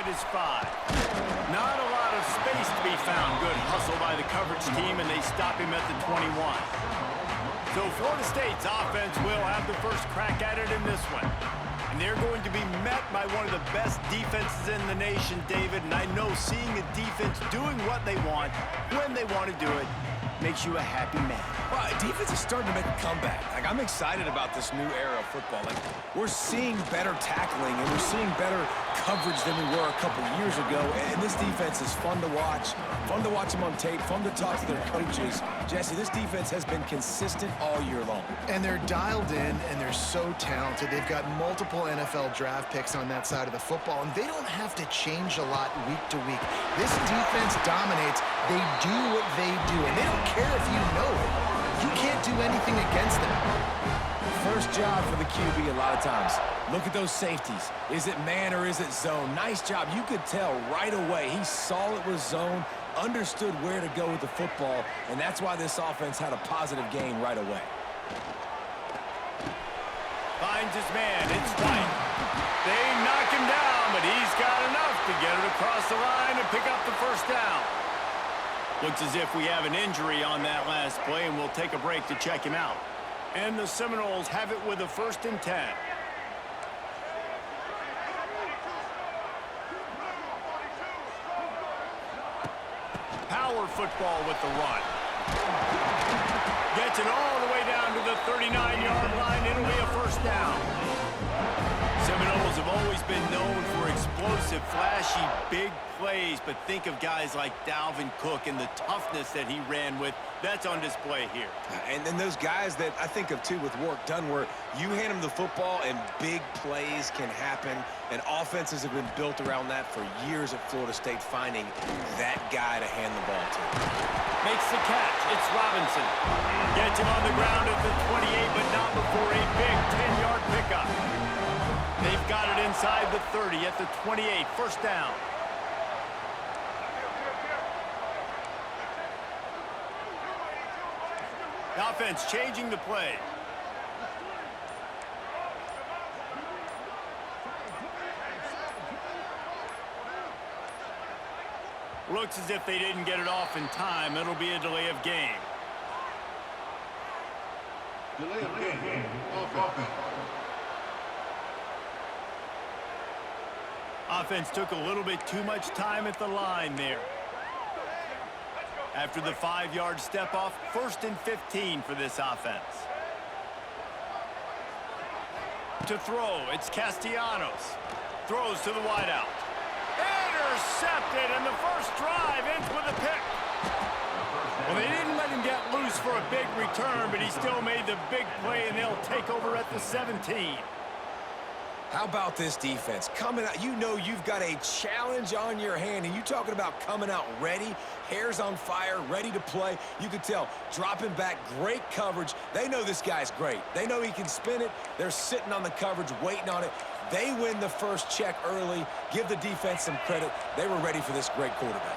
is 5. Not a lot of space to be found. Good hustle by the coverage team, and they stop him at the 21. So Florida State's offense will have the first crack at it in this one. And they're going to be met by one of the best defenses in the nation, David. And I know seeing a defense doing what they want, when they want to do it, makes you a happy man. Well, defense is starting to make a comeback. Like, I'm excited about this new era of football. Like, we're seeing better tackling and we're seeing better coverage than we were a couple years ago. And this defense is fun to watch. Fun to watch them on tape. Fun to talk to their coaches. Jesse, this defense has been consistent all year long. And they're dialed in, and they're so talented. They've got multiple NFL draft picks on that side of the football, and they don't have to change a lot week to week. This defense dominates. They do what they do, and they don't care if you know it. You can't do anything against them. First job for the QB a lot of times. Look at those safeties. Is it man or is it zone? Nice job. You could tell right away. He saw it was zone, understood where to go with the football, and that's why this offense had a positive gain right away. Finds his man. It's White. They knock him down, but he's got enough to get it across the line and pick up the first down. Looks as if we have an injury on that last play, and we'll take a break to check him out. And the Seminoles have it with a 1st and 10. Power football with the run. Gets it all the way down to the 39-yard line. It'll be a first down. Seminoles have always been known for explosive, flashy, big plays, but think of guys like Dalvin Cook and the toughness that he ran with. That's on display here. And then those guys that I think of, too, with Warrick Dunn, where you hand them the football and big plays can happen, and offenses have been built around that for years at Florida State, finding that guy to hand the ball to. Makes the catch. It's Robinson. Gets him on the ground at the 28, but not before a big 10-yard pickup. They've got it inside the 30 at the 28. First down. The offense changing the play. Looks as if they didn't get it off in time. It'll be a delay of game. Delay of game. Offense. Offense took a little bit too much time at the line there. After the 5-yard step off, 1st and 15 for this offense. To throw, it's Castellanos. Throws to the wideout. Intercepted, and the first drive ends with a pick. Well, they didn't let him get loose for a big return, but he still made the big play, and they'll take over at the 17. How about this defense? Coming out, you know you've got a challenge on your hand, and you talking about coming out ready, hairs on fire, ready to play. You could tell, dropping back, great coverage. They know this guy's great. They know he can spin it. They're sitting on the coverage, waiting on it. They win the first check early. Give the defense some credit. They were ready for this great quarterback.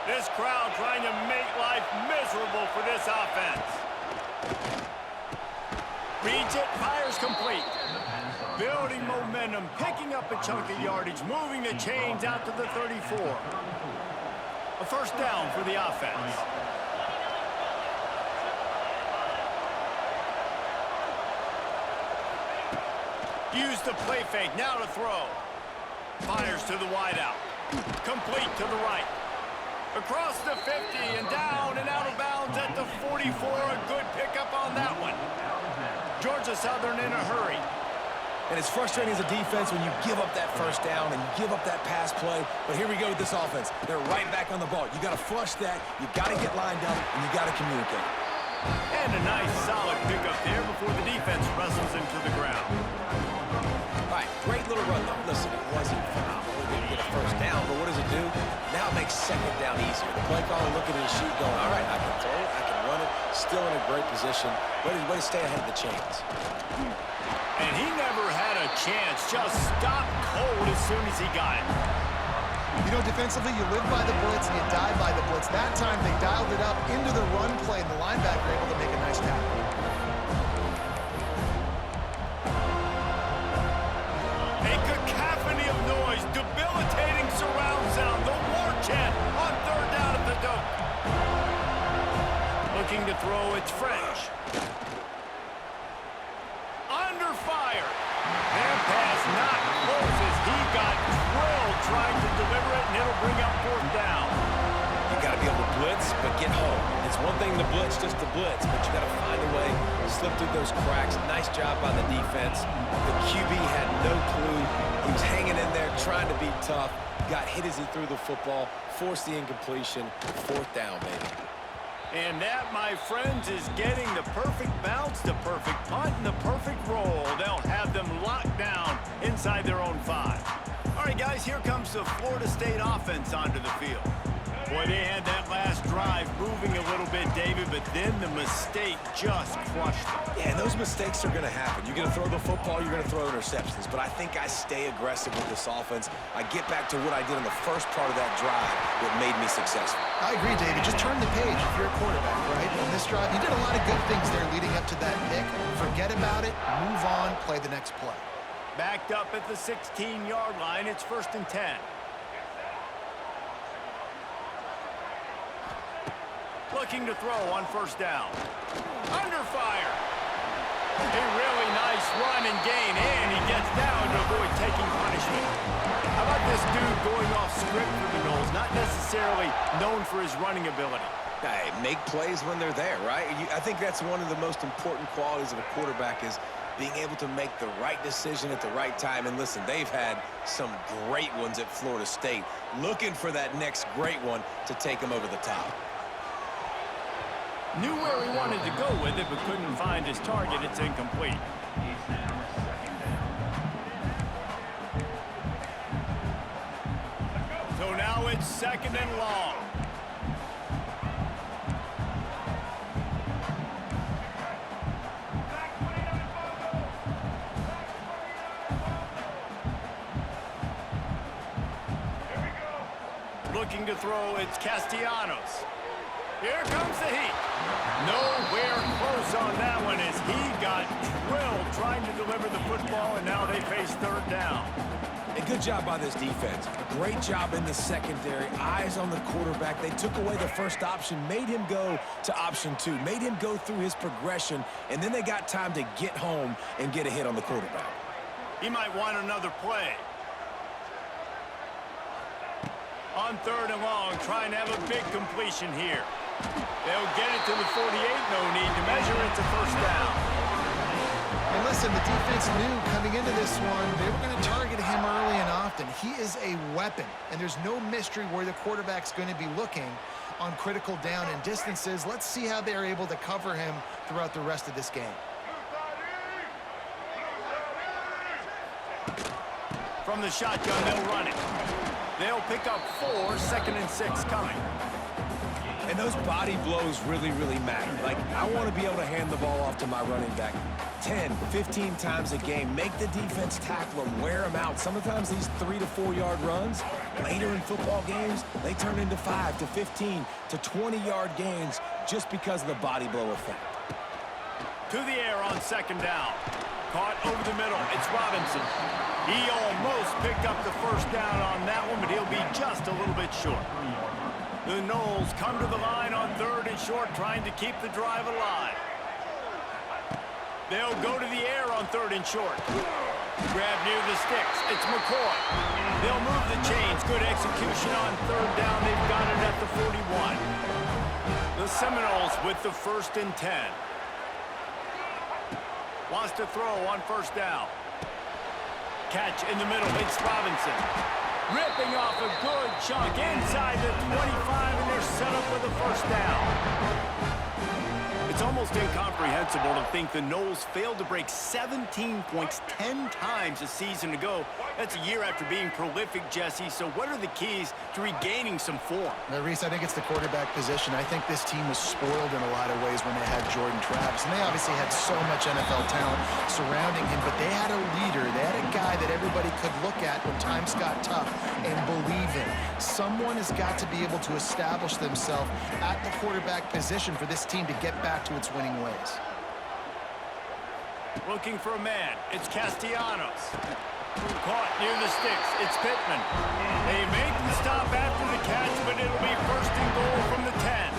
This crowd trying to make life miserable for this offense. Reads it, fires complete. Building momentum, picking up a chunk of yardage, moving the chains out to the 34. A first down for the offense. Use the play fake, now to throw. Fires to the wideout. Complete to the right. Across the 50 and down and out of bounds at the 44. A good pickup on that one. Georgia Southern in a hurry. And it's frustrating as a defense when you give up that first down and you give up that pass play. But here we go with this offense. They're right back on the ball. You got to flush that. You got to get lined up, and you got to communicate. And a nice, solid pickup there before the defense wrestles him to the ground. All right, great little run, though. Listen, it wasn't phenomenal. It didn't get a first down, but what does it do? Now it makes second down easier. The play caller looking at his sheet going, all right, I can throw it, I can run it, still in a great position. Way to stay ahead of the chains. And he never had a chance, just stopped cold as soon as he got it. You know, defensively, you live by the blitz and you die by the blitz. That time, they dialed it up into the run play, and the linebacker able to make a nice tackle. A cacophony of noise, debilitating. trying to deliver it, and it'll bring up fourth down. You got to be able to blitz, but get home. It's one thing to blitz just to blitz, but you got to find a way to slip through those cracks. Nice job by the defense. The QB had no clue. He was hanging in there, trying to be tough. Got hit as he threw the football, forced the incompletion. Fourth down, baby. And that, my friends, is getting the perfect bounce, the perfect punt, and the perfect roll. They'll have them locked down inside their own 5. All right, guys, here comes the Florida State offense onto the field. Boy, they had that last drive moving a little bit, David, but then the mistake just crushed them. Yeah, and those mistakes are going to happen. You're going to throw the football, you're going to throw interceptions, but I think I stay aggressive with this offense. I get back to what I did in the first part of that drive that made me successful. I agree, David. Just turn the page if you're a quarterback, right? On this drive, you did a lot of good things there leading up to that pick. Forget about it, move on, play the next play. Backed up at the 16-yard line, it's 1st and 10. Looking to throw on 1st down. Under fire. A really nice run and gain, and he gets down to avoid taking punishment. How about this dude going off script for the Noles? Not necessarily known for his running ability. Hey, make plays when they're there, right? I think that's one of the most important qualities of a quarterback is being able to make the right decision at the right time. And listen, they've had some great ones at Florida State. Looking for that next great one to take them over the top. Knew where he wanted to go with it, but couldn't find his target. It's incomplete. So now it's 2nd and long. Looking to throw, it's Castellanos. Here comes the heat. Nowhere close on that one as he got drilled trying to deliver the football, and now they face 3rd down. A good job by this defense. A great job in the secondary. Eyes on the quarterback. They took away the first option, made him go to option 2, made him go through his progression, and then they got time to get home and get a hit on the quarterback. He might want another play. On 3rd and long, trying to have a big completion here. They'll get it to the 48, no need to measure it to 1st down. And listen, the defense knew coming into this one, they were going to target him early and often. He is a weapon, and there's no mystery where the quarterback's going to be looking on critical down and distances. Let's see how they're able to cover him throughout the rest of this game. From the shotgun, they'll run it. They'll pick up 4, 2nd and 6 coming. And those body blows really, really matter. Like, I want to be able to hand the ball off to my running back 10, 15 times a game. Make the defense tackle them, wear them out. Sometimes these 3 to 4 yard runs, later in football games, they turn into 5 to 15 to 20 yard gains just because of the body blow effect. To the air on 2nd down. Caught over the middle. It's Robinson. He almost picked up the 1st down on that one, but he'll be just a little bit short. The Noles come to the line on 3rd and short, trying to keep the drive alive. They'll go to the air on 3rd and short. Grab near the sticks. It's McCoy. They'll move the chains. Good execution on 3rd down. They've got it at the 41. The Seminoles with the 1st and 10. Wants to throw on 1st down. Catch in the middle. It's Robinson. Ripping off a good chunk inside the 25, and they're set up with a 1st down. It's almost incomprehensible to think the Noles failed to break 17 points 10 times a season ago. That's a year after being prolific, Jesse. So what are the keys to regaining some form? Now, Reese, I think it's the quarterback position. I think this team was spoiled in a lot of ways when they had Jordan Travis. And they obviously had so much NFL talent surrounding him, but they had a leader. They had a guy that everybody could look at when times got tough and believe in. Someone has got to be able to establish themselves at the quarterback position for this team to get back to its winning ways. Looking for a man. It's Castellanos. Caught near the sticks. It's Pittman. They make the stop after the catch, but it'll be 1st and goal from the 10.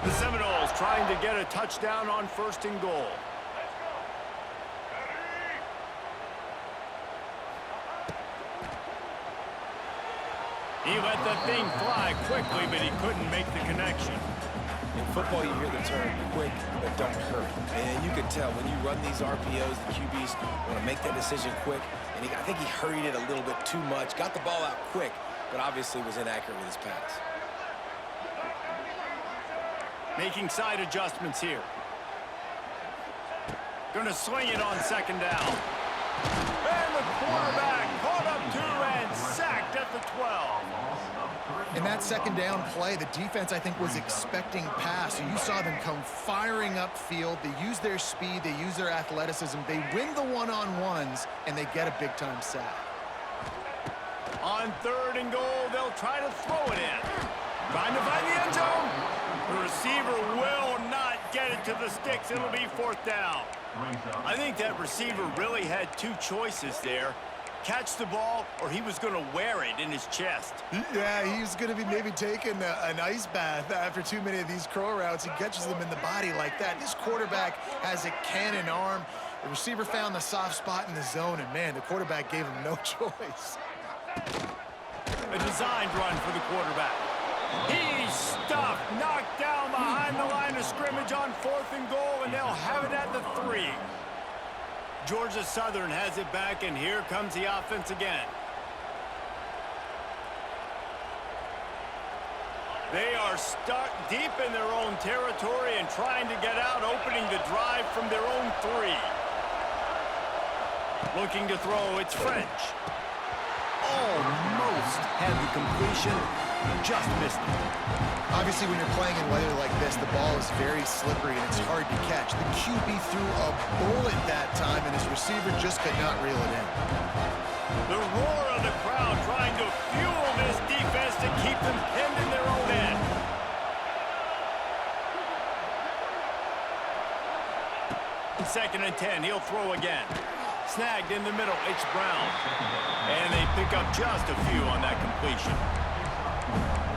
The Seminoles trying to get a touchdown on 1st and goal. He let the thing fly quickly, but he couldn't make the connection. In football, you hear the term quick, but don't hurt. And you can tell when you run these RPOs, the QBs want to make that decision quick. And I think he hurried it a little bit too much, got the ball out quick, but obviously was inaccurate with his pass. Making side adjustments here. Gonna swing it on second down. And the quarterback caught up to and sacked at the 12. In that second down play, the defense, I think, was expecting pass. So you saw them come firing upfield. They use their speed. They use their athleticism. They win the one-on-ones, and they get a big-time sack. On 3rd and goal, they'll try to throw it in. Trying to find the end zone. The receiver will not get it to the sticks. It'll be 4th down. I think that receiver really had two choices there. Catch the ball, or he was going to wear it in his chest. Yeah, he's going to be maybe taking an ice bath after too many of these crow routes. He catches them in the body like that. This quarterback has a cannon arm. The receiver found the soft spot in the zone, and, man, the quarterback gave him no choice. A designed run for the quarterback. He's stuffed, knocked down behind the line of scrimmage on 4th and goal, and they'll have it at the 3. Georgia Southern has it back, and here comes the offense again. They are stuck deep in their own territory and trying to get out, opening the drive from their own 3. Looking to throw, it's French. Almost had the completion, just missed it. Obviously, when you're playing in weather like this, the ball is very slippery and it's hard to catch. The QB threw a bullet that time, and his receiver just could not reel it in. The roar of the crowd trying to fuel this defense to keep them pinned in their own end. 2nd and 10, he'll throw again. Snagged in the middle, it's Brown. And they pick up just a few on that completion.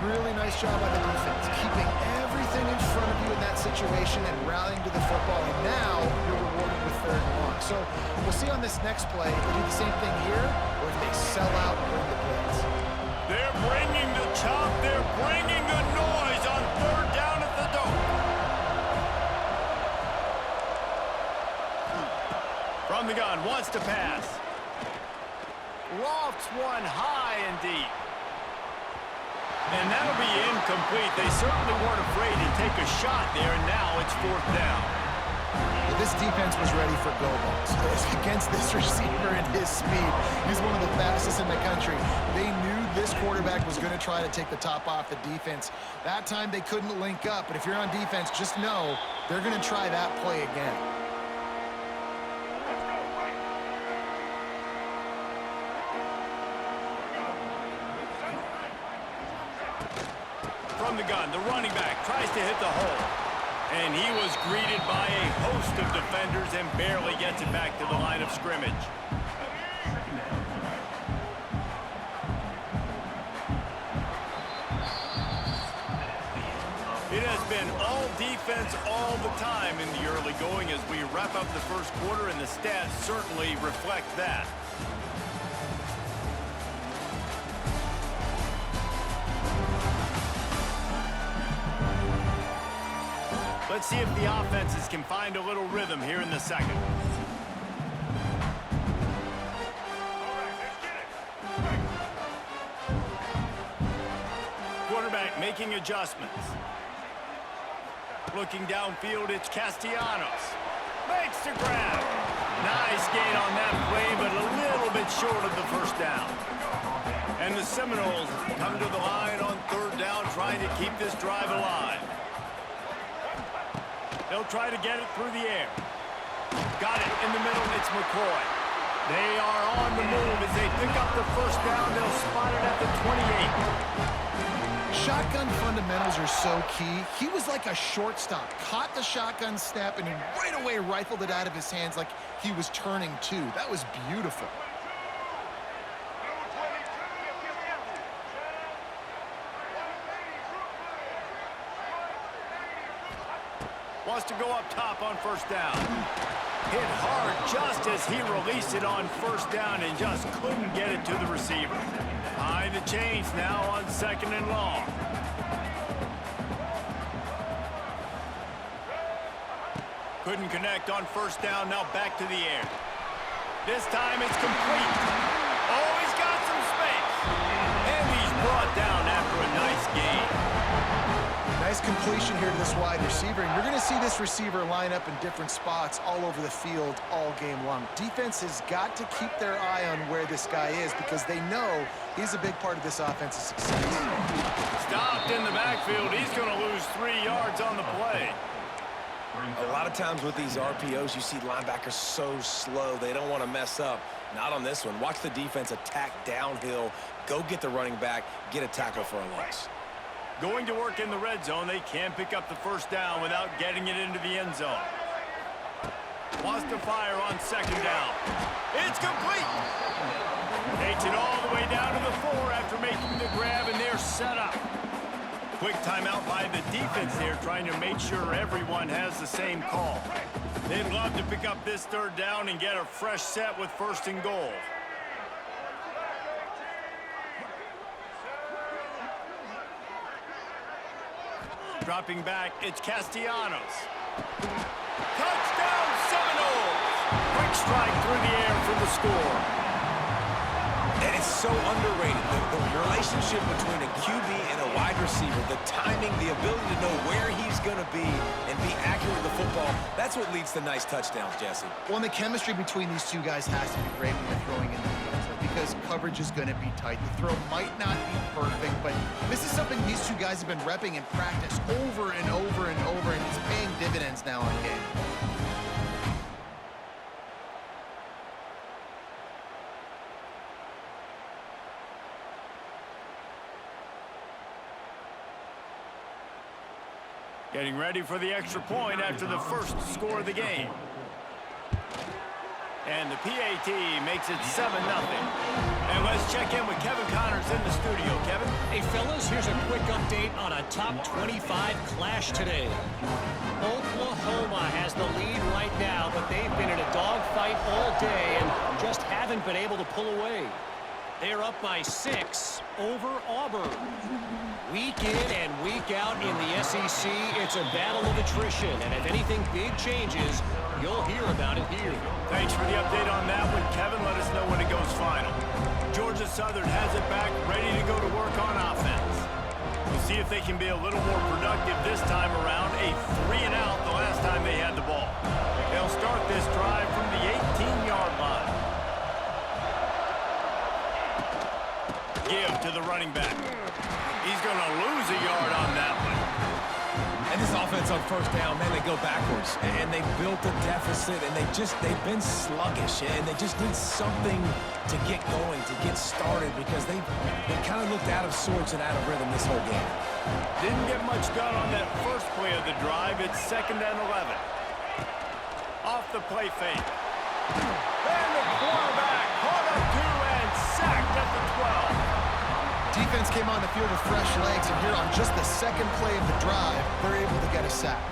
Really nice job by the defense, keeping everything in front of you in that situation and rallying to the football. And now you're rewarded with 3rd and long. So we'll see on this next play if they do the same thing here or if they sell out and bring the blitz. They're bringing the chop. They're bringing the noise on 3rd down at the Doak. From the gun, wants to pass. Lofts one high and deep. And that'll be incomplete. They certainly weren't afraid to take a shot there, and now it's 4th down. Well, this defense was ready for go balls. Against this receiver and his speed, he's one of the fastest in the country. They knew this quarterback was going to try to take the top off the defense. That time they couldn't link up, but if you're on defense, just know they're going to try that play again. From the gun, the running back tries to hit the hole. And he was greeted by a host of defenders and barely gets it back to the line of scrimmage. It has been all defense all the time in the early going as we wrap up the first quarter, and the stats certainly reflect that. Let's see if the offenses can find a little rhythm here in the second. Quarterback making adjustments. Looking downfield, it's Castellanos. Makes the grab. Nice gain on that play, but a little bit short of the 1st down. And the Seminoles come to the line on 3rd down, trying to keep this drive alive. They'll try to get it through the air. Got it in the middle. It's McCoy. They are on the move as they pick up the 1st down. They'll spot it at the 28. Shotgun fundamentals are so key. He was like a shortstop. Caught the shotgun snap and he right away rifled it out of his hands like he was turning two. That was beautiful. Wants to go up top on 1st down. Hit hard just as he released it on 1st down and just couldn't get it to the receiver. Behind the change now on 2nd and long. Couldn't connect on 1st down, now back to the air. This time it's complete. Oh, he's got some space. And he's brought down after a nice gain. Nice completion here to this wide receiver, and you're going to see this receiver line up in different spots all over the field all game long. Defense has got to keep their eye on where this guy is because they know he's a big part of this offense's success. Stopped in the backfield. He's going to lose 3 yards on the play. A lot of times with these RPOs, you see linebackers so slow. They don't want to mess up. Not on this one. Watch the defense attack downhill, go get the running back, get a tackle for a loss. Going to work in the red zone. They can't pick up the 1st down without getting it into the end zone. Wants to fire on 2nd down. It's complete. Takes it all the way down to the 4 after making the grab, and they're set up. Quick timeout by the defense there, trying to make sure everyone has the same call. They'd love to pick up this 3rd down and get a fresh set with 1st and goal. Dropping back, it's Castellanos. Touchdown Seminoles! Quick strike through the air for the score. And it's so underrated, the relationship between a QB and a wide receiver, the timing, the ability to know where he's going to be and be accurate with the football, that's what leads to nice touchdowns, Jesse. Well, and the chemistry between these two guys has to be great when they're throwing in the end zone because coverage is going to be tight. The throw might not be perfect, but this is something these two guys have been repping in practice over and over and over, and it's paying dividends now on game. Getting ready for the extra point after the 1st score of the game. And the PAT makes it 7-0. And let's check in with Kevin Connors in the studio. Kevin? Hey, fellas, here's a quick update on a top 25 clash today. Oklahoma has the lead right now, but they've been in a dogfight all day and just haven't been able to pull away. They're up by 6 over Auburn. Week in and week out in the SEC, it's a battle of attrition. And if anything big changes, you'll hear about it here. Thanks for the update on that one, Kevin. Let us know when it goes final. Georgia Southern has it back, ready to go to work on offense. We'll see if they can be a little more productive this time around. A 3-and-out the last time they had the ball. They'll start this drive from the 18-yard line. Give to the running back. He's going to lose a yard on that one. And this offense on 1st down, man, they go backwards. And they built a deficit, and they've been sluggish. And they just need something to get going, to get started, because they kind of looked out of sorts and out of rhythm this whole game. Didn't get much done on that 1st play of the drive. It's 2nd and 11. Off the play fake. And the quarterback caught up to and sacked at the 12. Defense came on the field with fresh legs, and here on just the 2nd play of the drive, they're able to get a sack.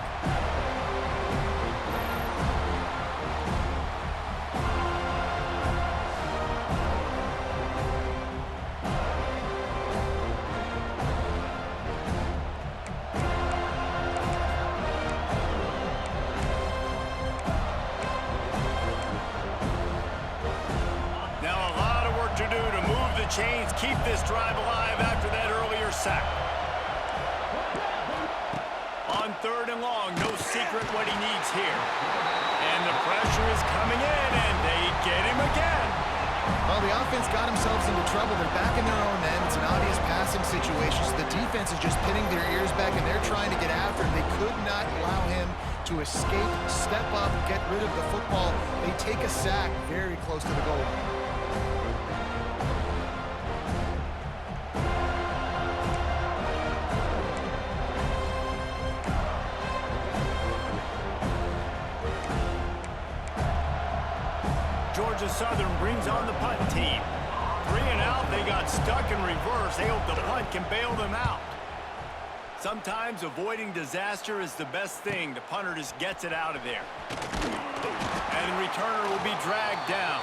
Chains keep this drive alive after that earlier sack. On 3rd and long, no secret what he needs here. And the pressure is coming in, and they get him again. Well, the offense got themselves into trouble. They're back in their own end. It's an obvious passing situation, so the defense is just pinning their ears back, and they're trying to get after him. They could not allow him to escape, step up, get rid of the football. They take a sack very close to the goal line. Georgia Southern brings on the punt team. 3-and-out, they got stuck in reverse. They hope the punt can bail them out. Sometimes avoiding disaster is the best thing. The punter just gets it out of there. And the returner will be dragged down.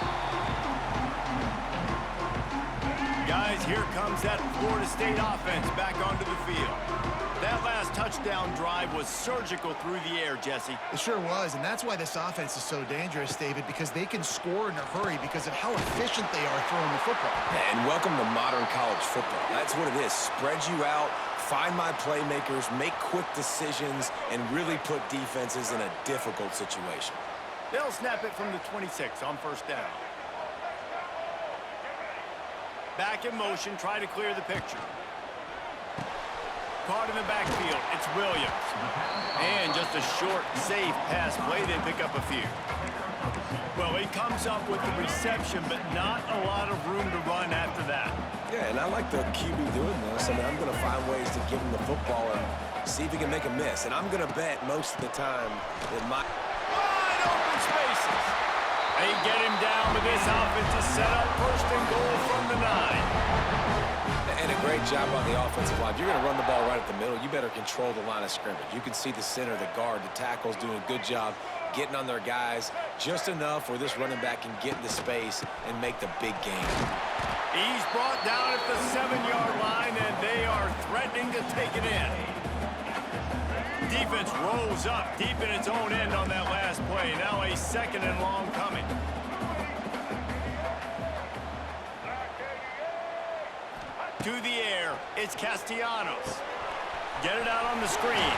Guys, here comes that Florida State offense back onto the field. That last touchdown drive was surgical through the air, Jesse. It sure was, and that's why this offense is so dangerous, David, because they can score in a hurry because of how efficient they are throwing the football. And welcome to modern college football. That's what it is. Spread you out, find my playmakers, make quick decisions, and really put defenses in a difficult situation. They'll snap it from the 26 on first down. Back in motion, try to clear the picture. Caught in the backfield, it's Williams. And just a short, safe pass play, they pick up a few. Well, he comes up with the reception, but not a lot of room to run after that. Yeah, and I like the QB doing this. I mean, I'm going to find ways to give him the football and see if he can make a miss. And I'm going to bet most of the time that my... Wide open spaces. They get him down with this offensive setup, first and goal from the 9. And a great job on the offensive line. If you're going to run the ball right at the middle, you better control the line of scrimmage. You can see the center, the guard, the tackles doing a good job getting on their guys just enough where this running back can get into space and make the big game. He's brought down at the 7-yard line, and they are threatening to take it in. Defense rolls up deep in its own end on that last play. Now a second and long coming. To the air, it's Castellanos. Get it out on the screen.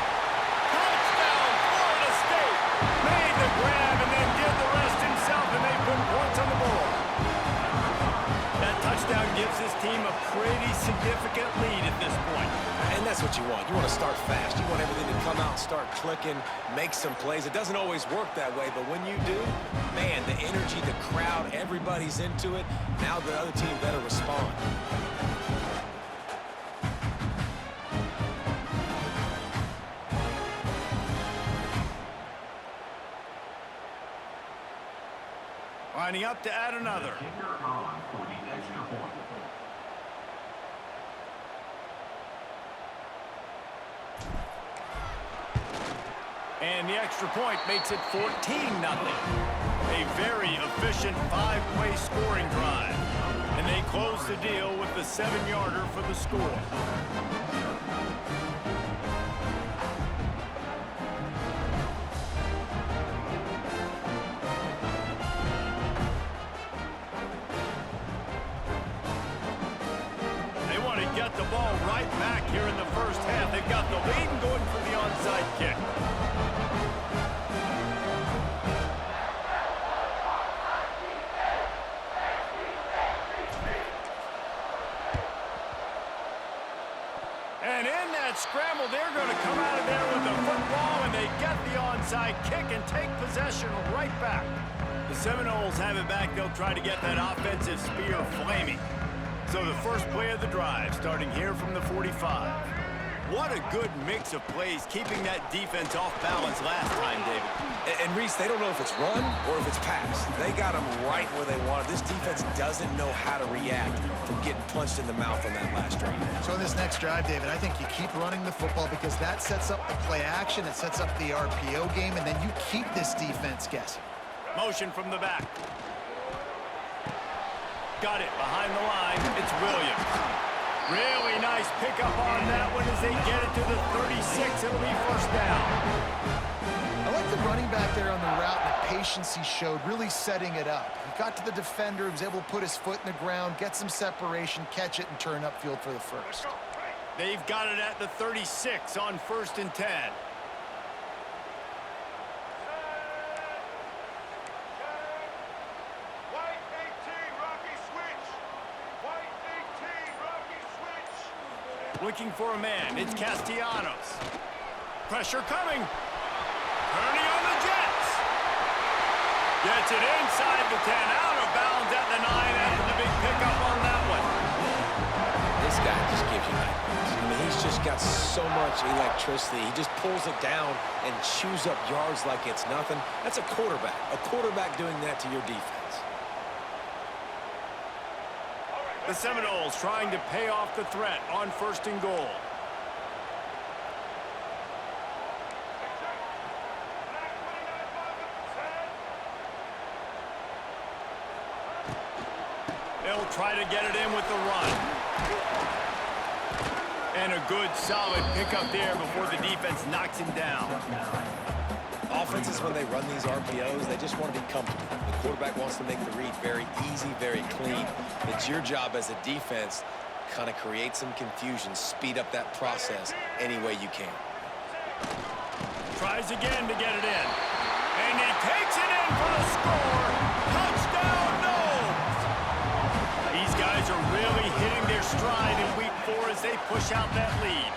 Touchdown, Florida State! Made the grab and then did the rest himself, and they put points on the board. That touchdown gives this team a pretty significant lead at this point. And that's what you want. You want to start fast. You want everything to come out and start clicking, make some plays. It doesn't always work that way, but when you do, man, the energy, the crowd, everybody's into it. Now the other team better respond. Lining up to add another. And the extra point makes it 14-0. A very efficient 5-play scoring drive. And they close the deal with the 7-yarder for the score. Get the ball right back here in the first half. They've got the lead and going for the onside kick. And in that scramble, they're going to come out of there with the football, and they get the onside kick and take possession right back. The Seminoles have it back. They'll try to get that offensive spear flaming. So the first play of the drive, starting here from the 45. What a good mix of plays, keeping that defense off balance last time, David. And Reese, they don't know if it's run or if it's pass. They got them right where they want it. This defense doesn't know how to react from getting punched in the mouth on that last drive. So in this next drive, David, I think you keep running the football because that sets up the play action, it sets up the RPO game, and then you keep this defense guessing. Motion from the back. Got it behind the line. It's Williams. Really nice pickup on that one as they get it to the 36. It'll be first down. I like the running back there on the route and the patience he showed, really setting it up. He got to the defender, he was able to put his foot in the ground, get some separation, catch it, and turn upfield for the first. They've got it at the 36 on 1st and 10. Looking for a man. It's Castellanos. Pressure coming. Turning on the Jets. Gets it inside the 10. Out of bounds at the 9 after the big pickup on that one. This guy just gives you nightmares. I mean, he's just got so much electricity. He just pulls it down and chews up yards like it's nothing. That's a quarterback. A quarterback doing that to your defense. The Seminoles trying to pay off the threat on 1st and goal. They'll try to get it in with the run. And a good, solid pickup there before the defense knocks him down. Offenses, when they run these RPOs, they just want to be comfortable. The quarterback wants to make the read very easy, very clean. It's your job as a defense to kind of create some confusion, speed up that process any way you can. Tries again to get it in. And he takes it in for the score. Touchdown, Knowles! These guys are really hitting their stride in week 4 as they push out that lead.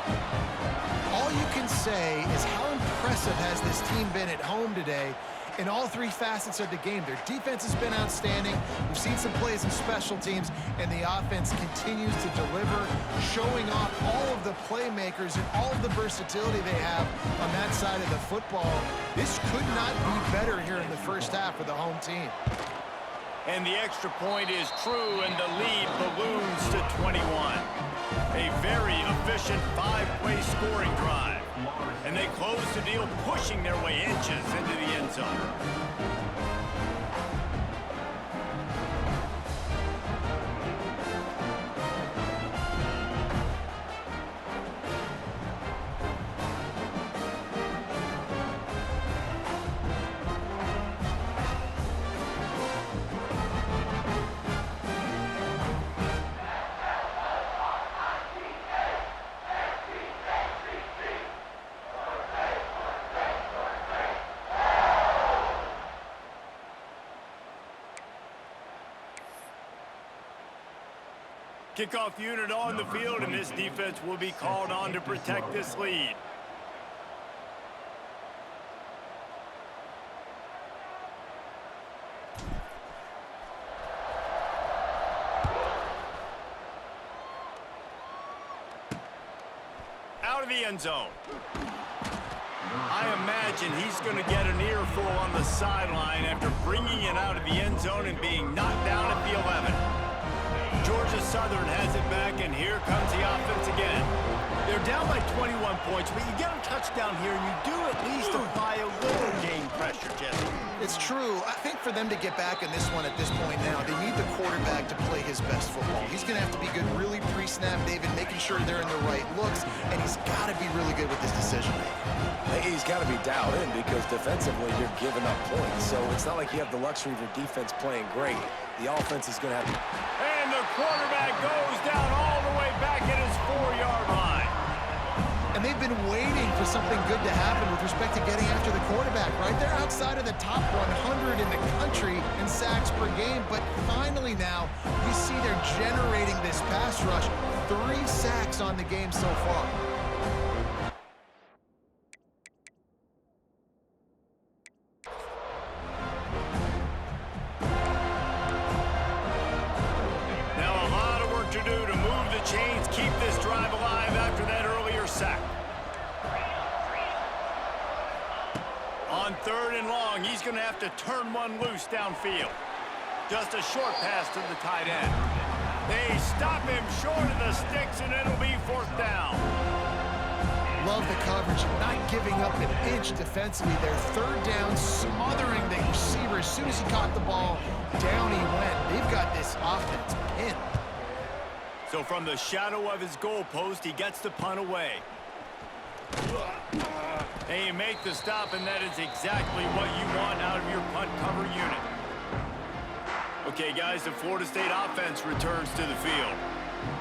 All you can say is how impressive has this team been at home today in all 3 facets of the game. Their defense has been outstanding. We've seen some plays in special teams, and the offense continues to deliver, showing off all of the playmakers and all of the versatility they have on that side of the football. This could not be better here in the first half with the home team. And the extra point is true, and the lead balloons to 21. A very efficient 5-play scoring drive. And they close the deal, pushing their way inches into the end zone. Kickoff unit on the field, and this defense will be called on to protect this lead. Out of the end zone. I imagine he's going to get an earful on the sideline after bringing it out of the end zone and being knocked down at the 11. Georgia Southern has it back, and here comes the offense again. They're down by 21 points, but you get a touchdown here, and you do at least apply a little game pressure, Jesse. It's true. I think for them to get back in this one at this point now, they need the quarterback to play his best football. He's going to have to be good really pre-snap, David, making sure they're in the right looks, and he's got to be really good with his decision-making. He's got to be dialed in because defensively you're giving up points. So it's not like you have the luxury of your defense playing great. The offense is going to have to... And the quarterback goes down all the way back at his 4-yard line. And they've been waiting for something good to happen with respect to getting after the quarterback, right? They're outside of the top 100 in the country in sacks per game, but finally now you see they're generating this pass rush. 3 sacks on the game so far. Keep this drive alive after that earlier sack. On 3rd and long, he's going to have to turn one loose downfield. Just a short pass to the tight end. They stop him short of the sticks, and it'll be 4th down. Love the coverage, not giving up an inch defensively. They're 3rd down, smothering the receiver. As soon as he caught the ball, down he went. They've got this offense pinned. So from the shadow of his goalpost, he gets the punt away. They make the stop, and that is exactly what you want out of your punt cover unit. Okay, guys, the Florida State offense returns to the field.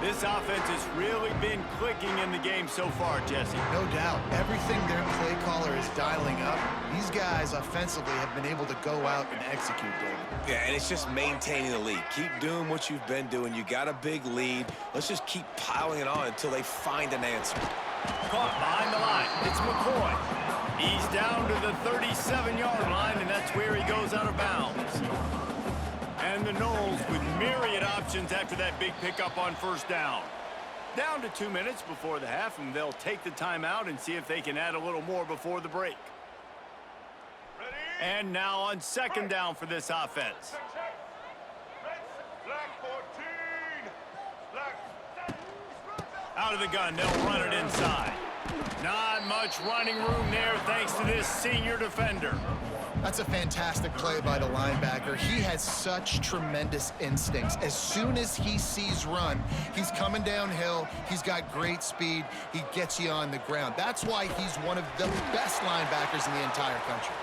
This offense has really been clicking in the game so far, Jesse. No doubt. Everything their play caller is dialing up, these guys offensively have been able to go out and execute, David. Yeah, and it's just maintaining the lead. Keep doing what you've been doing. You got a big lead. Let's just keep piling it on until they find an answer. Caught behind the line. It's McCoy. He's down to the 37-yard line, and that's where he goes out of bounds. And the Noles with myriad options after that big pickup on 1st down. Down to 2 minutes before the half, and they'll take the timeout and see if they can add a little more before the break. Ready? And now on 2nd down for this offense. Black 14. Black. Out of the gun, they'll run it inside. Not much running room there thanks to this senior defender. That's a fantastic play by the linebacker. He has such tremendous instincts. As soon as he sees run, he's coming downhill. He's got great speed. He gets you on the ground. That's why he's one of the best linebackers in the entire country.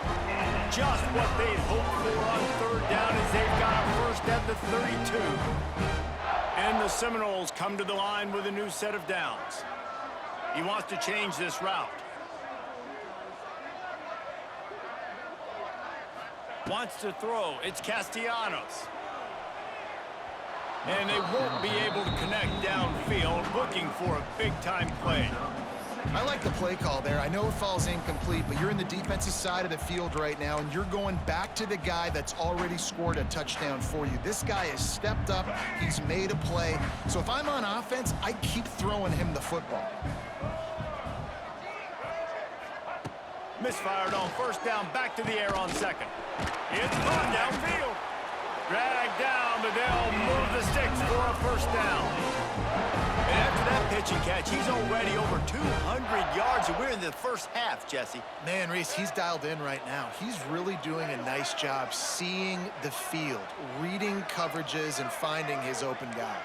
Just what they'd hoped for on third down as they've got a first at the 32. And the Seminoles come to the line with a new set of downs. He wants to change this route. Wants to throw. It's Castellanos. And they won't be able to connect downfield, looking for a big-time play. I like the play call there. I know it falls incomplete, but you're in the defensive side of the field right now, and you're going back to the guy that's already scored a touchdown for you. This guy has stepped up. He's made a play. So if I'm on offense, I keep throwing him the football. Misfired on first down, back to the air on second. It's gone downfield. Dragged down, but they'll move the sticks for a first down. And after that pitch and catch, he's already over 200 yards, and we're in the first half, Jesse. Man, Reese, he's dialed in right now. He's really doing a nice job seeing the field, reading coverages, and finding his open guy.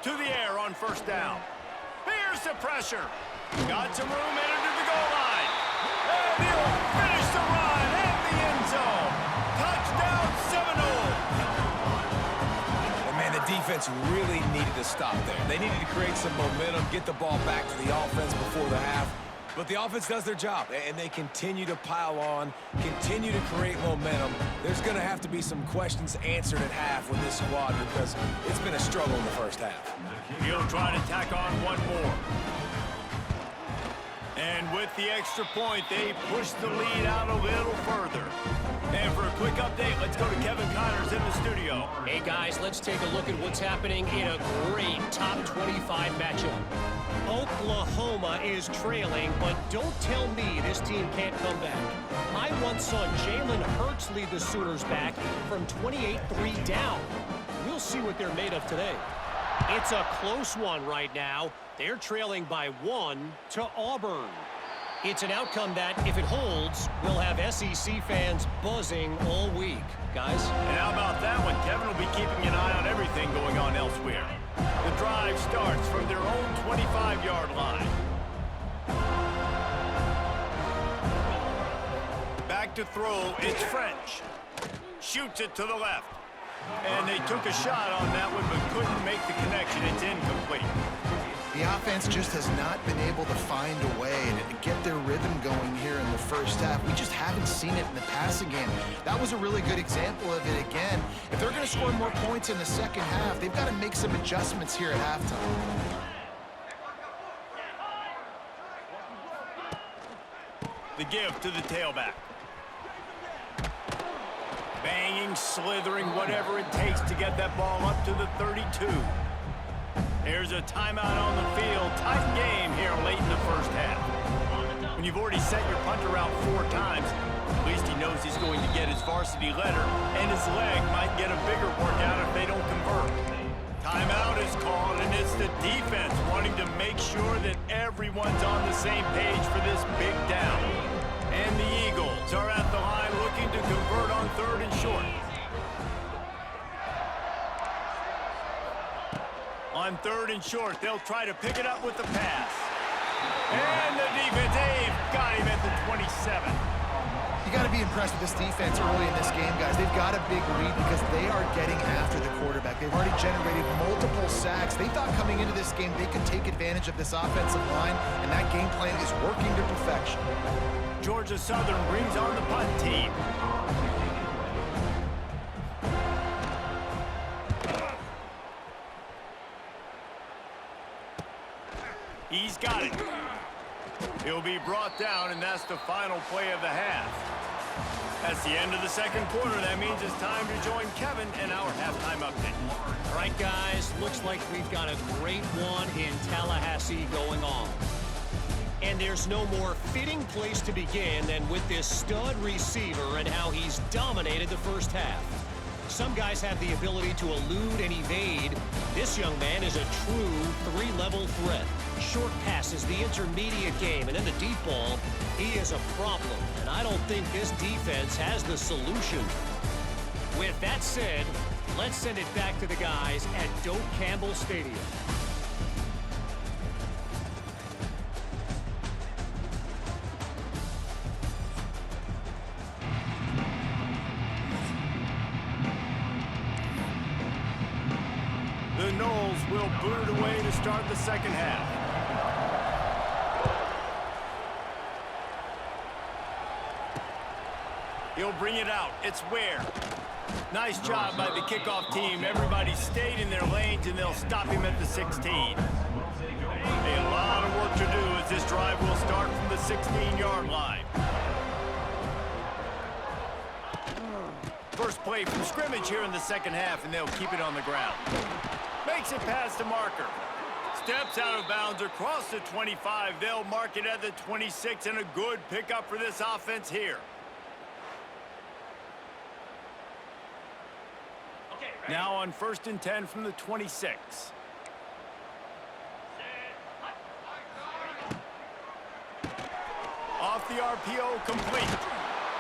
To the air on first down. Here's the pressure. Got some room into the goal line. And he'll finish the run at the end zone. Touchdown Seminoles. And man, the defense really needed to stop there. They needed to create some momentum, get the ball back to the offense before the half. But the offense does their job, and they continue to pile on, continue to create momentum. There's going to have to be some questions answered at half with this squad because it's been a struggle in the first half. He'll try to tack on one more. And with the extra point, they push the lead out a little further. And for a quick update, let's go to Kevin Connors in the studio. Hey, guys, let's take a look at what's happening in a great top 25 matchup. Oklahoma is trailing, but don't tell me this team can't come back. I once saw Jalen Hurts lead the Sooners back from 28-3 down. We'll see what they're made of today. It's a close one right now. They're trailing by 1 to Auburn. It's an outcome that, if it holds, will have SEC fans buzzing all week. Guys? And how about that one? Kevin will be keeping an eye on everything going on elsewhere. The drive starts from their own 25-yard line. Back to throw, it's French. Shoots it to the left. And they took a shot on that one, but couldn't make the connection. It's incomplete. The offense just has not been able to find a way to get their rhythm going here in the first half. We just haven't seen it in the passing game. That was a really good example of it again. If they're going to score more points in the second half, they've got to make some adjustments here at halftime. The give to the tailback. Banging, slithering, whatever it takes to get that ball up to the 32. There's a timeout on the field. Tight game here late in the first half. When you've already set your punter out 4 times, at least he knows he's going to get his varsity letter, and his leg might get a bigger workout if they don't convert. Timeout is called, and it's the defense wanting to make sure that everyone's on the same page for this big down. And the Eagles are at the line looking to convert on 3rd and short. On 3rd and short, they'll try to pick it up with the pass. And the defense, they've got him at the 27. You got to be impressed with this defense early in this game, guys. They've got a big lead because they are getting after the quarterback. They've already generated multiple sacks. They thought coming into this game they could take advantage of this offensive line, and that game plan is working to perfection. Georgia Southern brings on the punt team. He's got it. He'll be brought down, and that's the final play of the half. That's the end of the second quarter. That means it's time to join Kevin and our halftime update. All right, guys, looks like we've got a great one in Tallahassee going on. And there's no more fitting place to begin than with this stud receiver and how he's dominated the first half. Some guys have the ability to elude and evade. This young man is a true three-level threat. Short passes, the intermediate game, and then the deep ball. He is a problem, and I don't think this defense has the solution. With that said, let's send it back to the guys at Doak Campbell Stadium. The Noles will boot it away to start the second half. He'll bring it out. It's Ware. Nice job by the kickoff team. Everybody stayed in their lanes, and they'll stop him at the 16. A lot of work to do as this drive will start from the 16-yard line. First play from scrimmage here in the second half, and they'll keep it on the ground. Makes it past the marker. Steps out of bounds across the 25. They'll mark it at the 26, and a good pickup for this offense here. Now on 1st and 10 from the 26. Off the RPO, complete.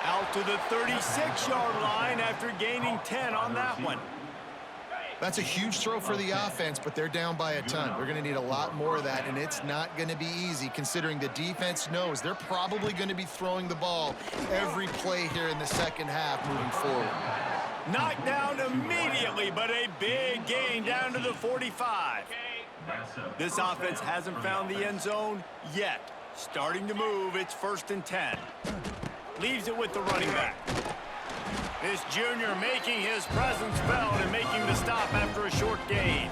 Out to the 36-yard line after gaining 10 on that one. That's a huge throw for the offense, but they're down by a ton. They're going to need a lot more of that, and it's not going to be easy considering the defense knows they're probably going to be throwing the ball every play here in the second half moving forward. Knocked down immediately, but a big gain down to the 45. This offense hasn't found the end zone yet. Starting to move, it's 1st and 10. Leaves it with the running back. This junior making his presence felt and making the stop after a short gain.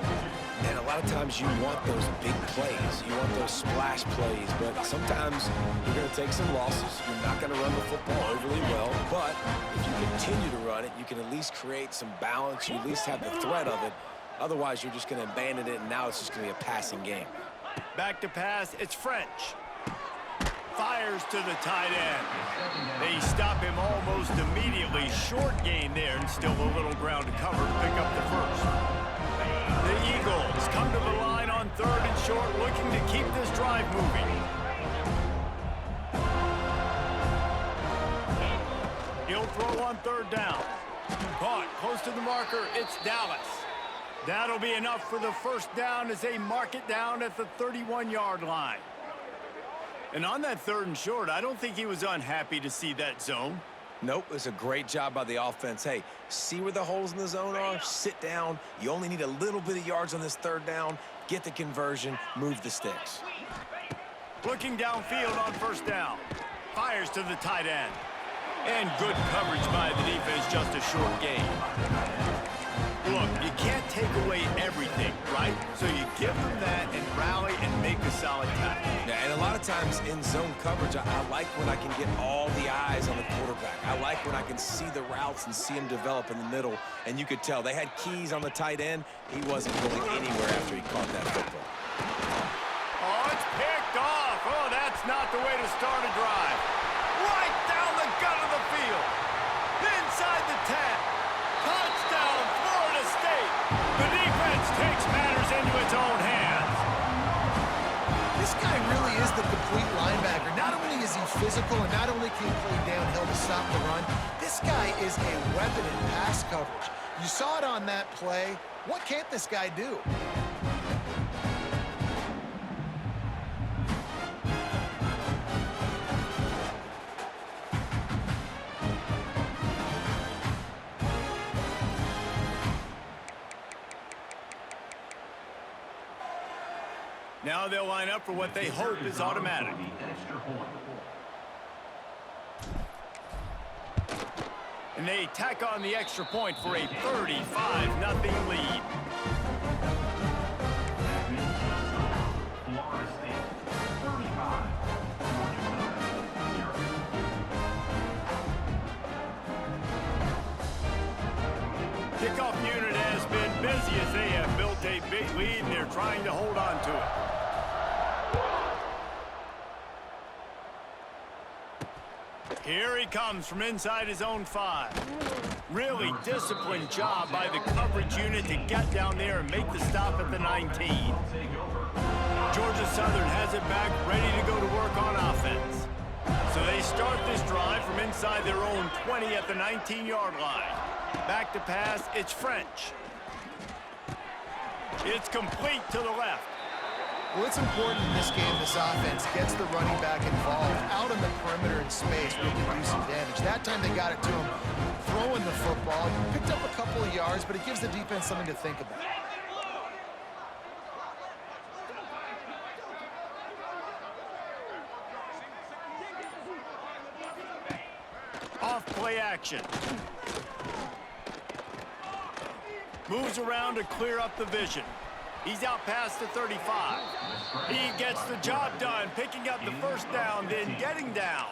And a lot of times you want those big plays. You want those splash plays, but sometimes you're going to take some losses. You're not going to run the football overly well, but if you continue to run it, you can at least create some balance. You at least have the threat of it. Otherwise, you're just going to abandon it, and now it's just going to be a passing game. Back to pass, it's French. Fires to the tight end. They stop him almost immediately. Short gain there, and still a little ground to cover to pick up the first. The Eagles come to the line on 3rd and short, looking to keep this drive moving. He'll throw on 3rd down. Caught close to the marker, it's Dallas. That'll be enough for the first down as they mark it down at the 31-yard line. And on that 3rd and short, I don't think he was unhappy to see that zone. Nope, it's a great job by the offense. Hey, see where the holes in the zone are? Sit down. You only need a little bit of yards on this 3rd down. Get the conversion, move the sticks. Looking downfield on 1st down. Fires to the tight end. And good coverage by the defense, just a short gain. Look, you can't take away everything, right? So you give them that and rally and make a solid tackle. Yeah, and a lot of times in zone coverage, I like when I can get all the eyes on the quarterback. I like when I can see the routes and see him develop in the middle. And you could tell they had keys on the tight end. He wasn't going anywhere after he caught that football. Oh, it's picked off. Oh, that's not the way to start a drive. Right down the gut of the field. Inside the 10. Touchdown, Florida State. The defense takes matters into its own hands. This guy really is the complete linebacker. Not only is he physical and not only can he play downhill to stop the run, this guy is a weapon in pass coverage. You saw it on that play. What can't this guy do? Now they'll line up for what they hope is automatic. And they tack on the extra point for a 35-0 lead. Kickoff unit has been busy as they have built a big lead and they're trying to hold on to it. Here he comes from inside his own 5. Really disciplined job by the coverage unit to get down there and make the stop at the 19. Georgia Southern has it back, ready to go to work on offense. So they start this drive from inside their own 20 at the 19-yard line. Back to pass, it's French. It's complete to the left. Well, it's important in this game this offense gets the running back involved out on the perimeter in space where he can do some damage. That time they got it to him throwing the football. He picked up a couple of yards, but it gives the defense something to think about. Off play action. Moves around to clear up the vision. He's out past the 35. He gets the job done, picking up the first down, then getting down.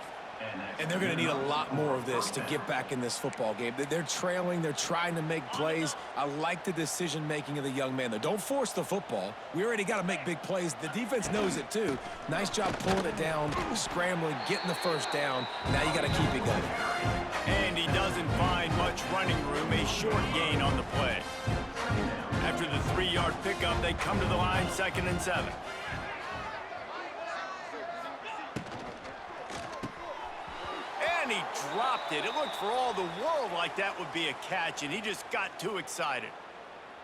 And they're going to need a lot more of this to get back in this football game. They're trailing. They're trying to make plays. I like the decision-making of the young man, though. Don't force the football. We already got to make big plays. The defense knows it, too. Nice job pulling it down, scrambling, getting the first down. Now you got to keep it going. And he doesn't find much running room, a short gain on the play. After the 3-yard pickup, they come to the line, 2nd and 7. And he dropped it. It looked for all the world like that would be a catch, and he just got too excited.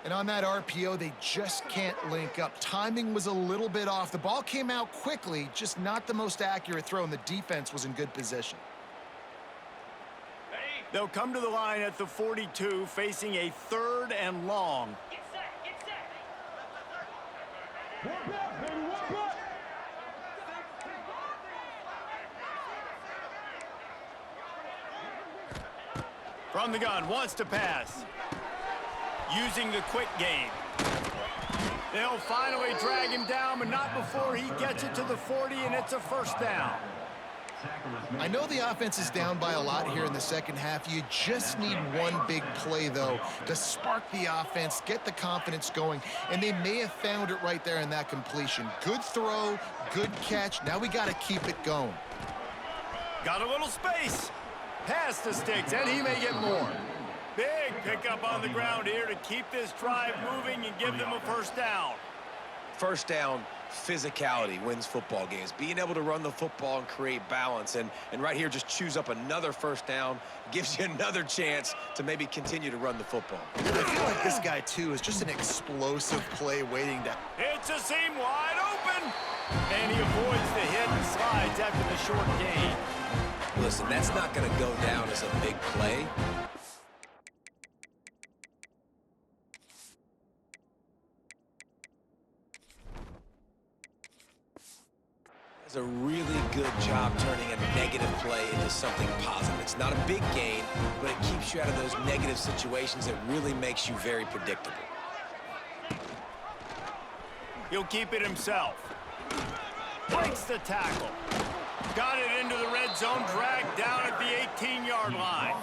And on that RPO, they just can't link up. Timing was a little bit off. The ball came out quickly, just not the most accurate throw, and the defense was in good position. They'll come to the line at the 42, facing a 3rd and long. From the gun, wants to pass. Using the quick game. They'll finally drag him down, but not before he gets it to the 40, and it's a first down. I know the offense is down by a lot here in the second half. You just need one big play, though, to spark the offense, get the confidence going, and they may have found it right there in that completion. Good throw, good catch. Now we got to keep it going. Got a little space. Pass the sticks, and he may get more. Big pickup on the ground here to keep this drive moving and give them a first down. First down, physicality wins football games. Being able to run the football and create balance. And right here, just choose up another first down. Gives you another chance to maybe continue to run the football. I feel like this guy, too, is just an explosive play waiting to... It's a seam wide open. And he avoids the hit and slides after the short gain. Listen, that's not going to go down as a big play. Does a really good job turning a negative play into something positive. It's not a big gain, but it keeps you out of those negative situations. It really makes you very predictable. He'll keep it himself. Breaks the tackle. Got it into the red zone, dragged down at the 18-yard line.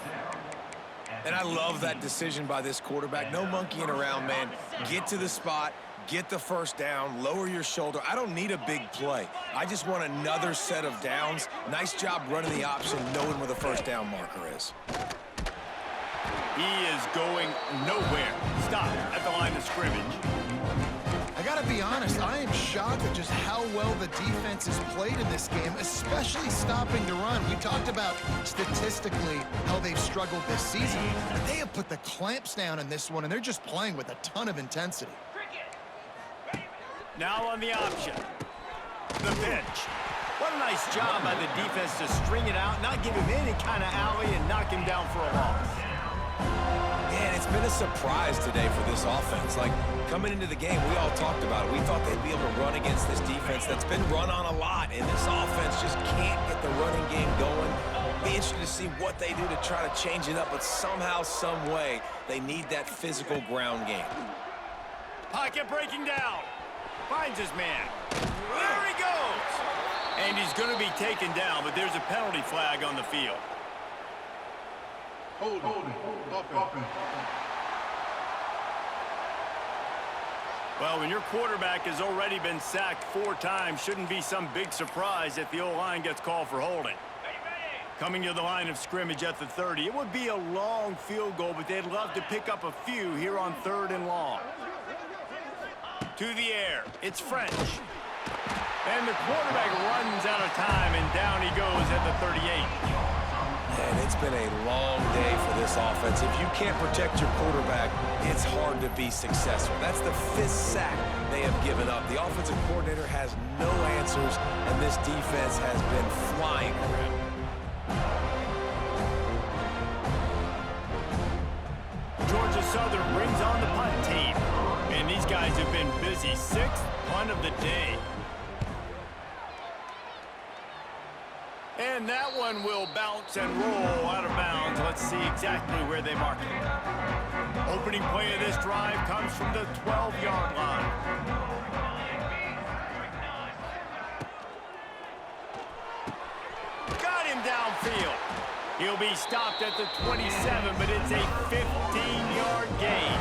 And I love that decision by this quarterback. No monkeying around, man. Get to the spot, get the first down, lower your shoulder. I don't need a big play. I just want another set of downs. Nice job running the option, knowing where the first down marker is. He is going nowhere. Stop at the line of scrimmage. I got to be honest, I am shocked at just how well the defense has played in this game, especially stopping the run. We talked about statistically how they've struggled this season, but they have put the clamps down in this one, and they're just playing with a ton of intensity. Now on the option. The pitch. What a nice job by the defense to string it out, not give him any kind of alley, and knock him down for a loss. Yeah, and it's been a surprise today for this offense. Like, coming into the game, we all talked about it. We thought they'd be able to run against this defense that's been run on a lot, and this offense just can't get the running game going. Be interested to see what they do to try to change it up, but somehow, some way, they need that physical ground game. Pocket breaking down. Finds his man. There he goes. And he's going to be taken down, but there's a penalty flag on the field. Hold offense. Well, when your quarterback has already been sacked 4 times, shouldn't be some big surprise if the O-line gets called for holding. Coming to the line of scrimmage at the 30. It would be a long field goal, but they'd love to pick up a few here on 3rd and long. To the air. It's French. And the quarterback runs out of time, and down he goes at the 38. And it's been a long day for this offense. If you can't protect your quarterback, it's hard to be successful. That's the 5th sack they have given up. The offensive coordinator has no answers, and this defense has been flying around. Georgia Southern brings on the punt team. And these guys have been busy. 6th punt of the day. And that one will bounce and roll out of bounds. Let's see exactly where they mark it. Opening play of this drive comes from the 12-yard line. Got him downfield. He'll be stopped at the 27, but it's a 15-yard gain.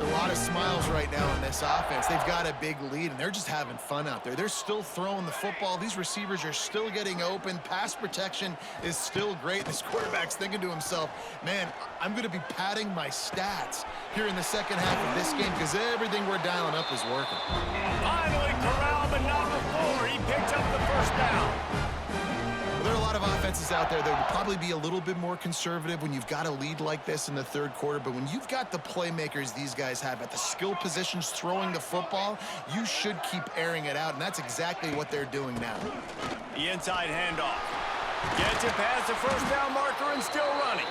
A lot of smiles right now in this offense. They've got a big lead, and they're just having fun out there. They're still throwing the football. These receivers are still getting open. Pass protection is still great. This quarterback's thinking to himself, man, I'm going to be padding my stats here in the second half of this game because everything we're dialing up is working. Finally corralled, but not before. He picks up the first down. There are a lot of offenses out there that would probably be a little bit more conservative when you've got a lead like this in the 3rd quarter, but when you've got the playmakers these guys have at the skill positions throwing the football, you should keep airing it out, and that's exactly what they're doing now. The inside handoff. Gets it past the first down marker and still running.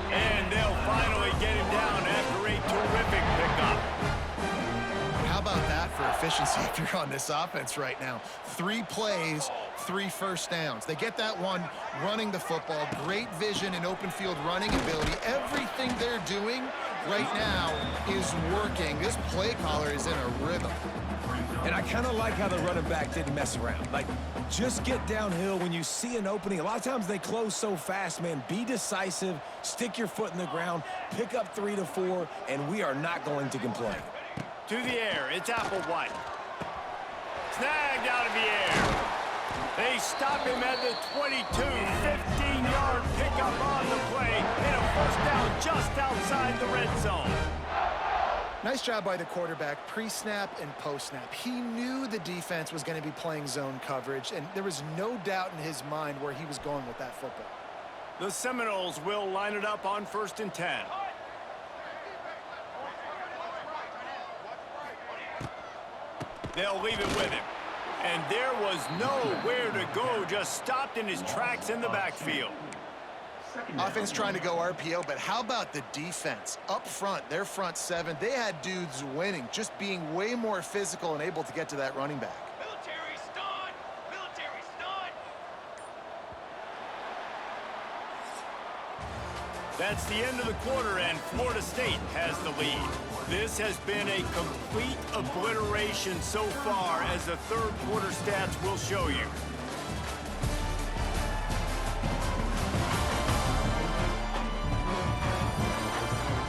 And they'll finally get him down after a terrific pickup. How about that for efficiency if you're on this offense right now? 3 plays, 3 first downs. They get that one running the football. Great vision and open field running ability. Everything they're doing right now is working. This play caller is in a rhythm. And I kind of like how the running back didn't mess around. Like, just get downhill when you see an opening. A lot of times they close so fast, man. Be decisive, stick your foot in the ground, pick up 3 to 4, and we are not going to complain. To the air, it's Applewhite. Snagged out of the air. They stop him at the 22. 15-yard pickup on the play and a first down just outside the red zone. Nice job by the quarterback, pre-snap and post-snap. He knew the defense was going to be playing zone coverage, and there was no doubt in his mind where he was going with that football. The Seminoles will line it up on 1st and 10. They'll leave it with him. And there was nowhere to go, just stopped in his tracks in the backfield. Offense trying to go RPO, but how about the defense? Up front, their front 7, they had dudes winning, just being way more physical and able to get to that running back. Military stun! Military stun! That's the end of the quarter, and Florida State has the lead. This has been a complete obliteration so far, as the 3rd quarter stats will show you.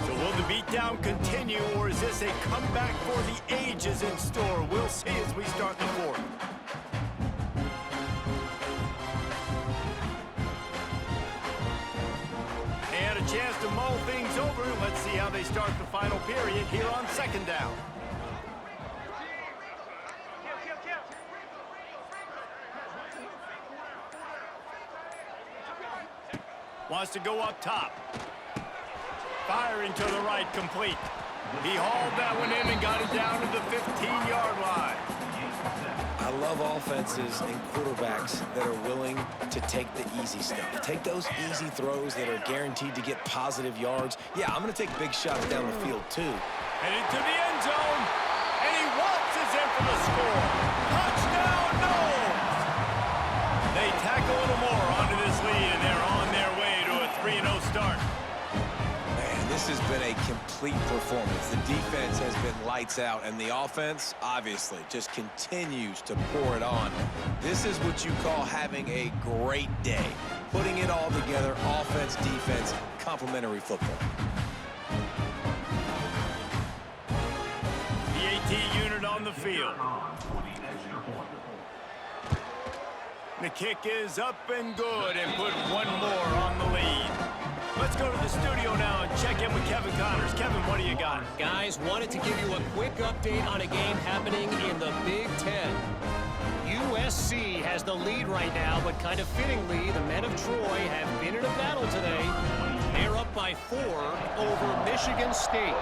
So will the beatdown continue, or is this a comeback for the ages in store? We'll see as we start the 4th. And a chance to mull things over. Let's see how they start the final period here on 2nd down. Wants to go up top. Firing to the right, complete. He hauled that one in and got it down to the 15-yard line. I love offenses and quarterbacks that are willing to take the easy stuff. Take those easy throws that are guaranteed to get positive yards. Yeah, I'm going to take big shots down the field, too. Headed to the end zone, and he waltzes in for the score. Touchdown, Noles! They tack a little more onto this lead, and they're on their way to a 3-0 start. Man, this has been a complete performance. The defense has been lights out, and the offense, obviously, just continues to pour it on. This is what you call having a great day. Putting it all together, offense, defense, complementary football. The AT unit on the field. The kick is up and good and put one more on the lead. Let's go to the studio now and check in with Kevin Connors. Kevin, what do you got? Guys, wanted to give you a quick update on a game happening in the Big Ten. USC has the lead right now, but kind of fittingly, the men of Troy have been in a battle today. They're up by 4 over Michigan State.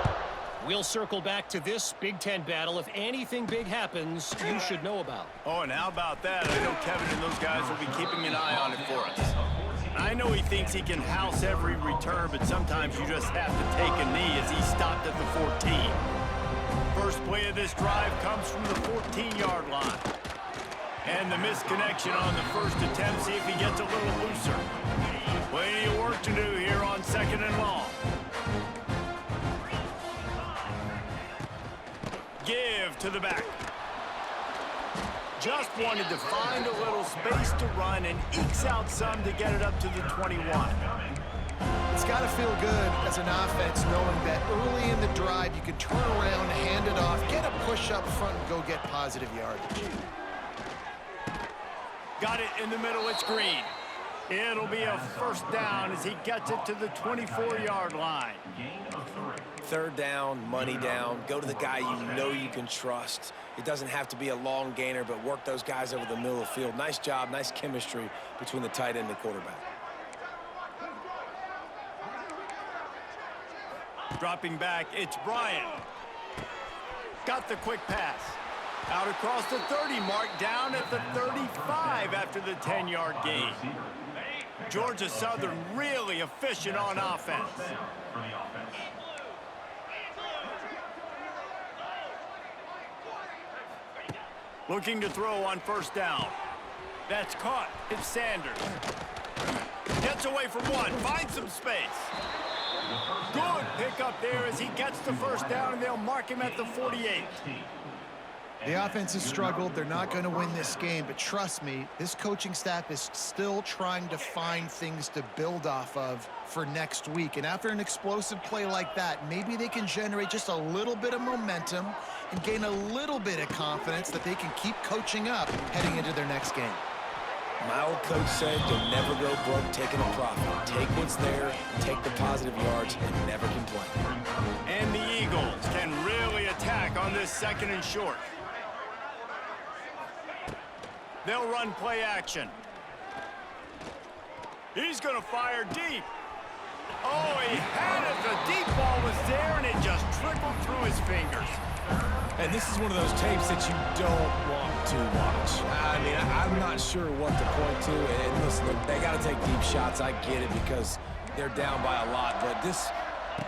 We'll circle back to this Big Ten battle. If anything big happens, you should know about. Oh, and how about that? I know Kevin and those guys will be keeping an eye on it for us. I know he thinks he can house every return, but sometimes you just have to take a knee as he stopped at the 14. First play of this drive comes from the 14-yard line. And the misconnection on the first attempt. See if he gets a little looser. Plenty of work to do here on 2nd and long. Give to the back. Just wanted to find a little space to run and ekes out some to get it up to the 21. It's got to feel good as an offense knowing that early in the drive you can turn around, hand it off, get a push up front, and go get positive yardage. Got it in the middle, it's Green. It'll be a first down as he gets it to the 24-yard line. Third down, money down. Go to the guy you know you can trust. It doesn't have to be a long gainer, but work those guys over the middle of the field. Nice job, nice chemistry between the tight end and the quarterback. Dropping back, it's Bryant. Got the quick pass. Out across the 30 mark, down at the 35 after the 10-yard gain. Georgia Southern really efficient on offense. Looking to throw on first down. That's caught. It's Sanders. Gets away from one. Finds some space. Good pickup there as he gets the first down, and they'll mark him at the 48. The offense has struggled. They're not going to win this game, but trust me, this coaching staff is still trying to find things to build off of for next week. And after an explosive play like that, maybe they can generate just a little bit of momentum and gain a little bit of confidence that they can keep coaching up heading into their next game. My old coach said you'll never go broke taking a profit. Take what's there, take the positive yards, and never complain. And the Eagles can really attack on this 2nd and short. They'll run play action. He's going to fire deep. Oh, he had it. The deep ball was there, and it just trickled through his fingers. And this is one of those tapes that you don't want to watch. I mean, I'm not sure what to point to. And listen, they got to take deep shots. I get it because they're down by a lot. But this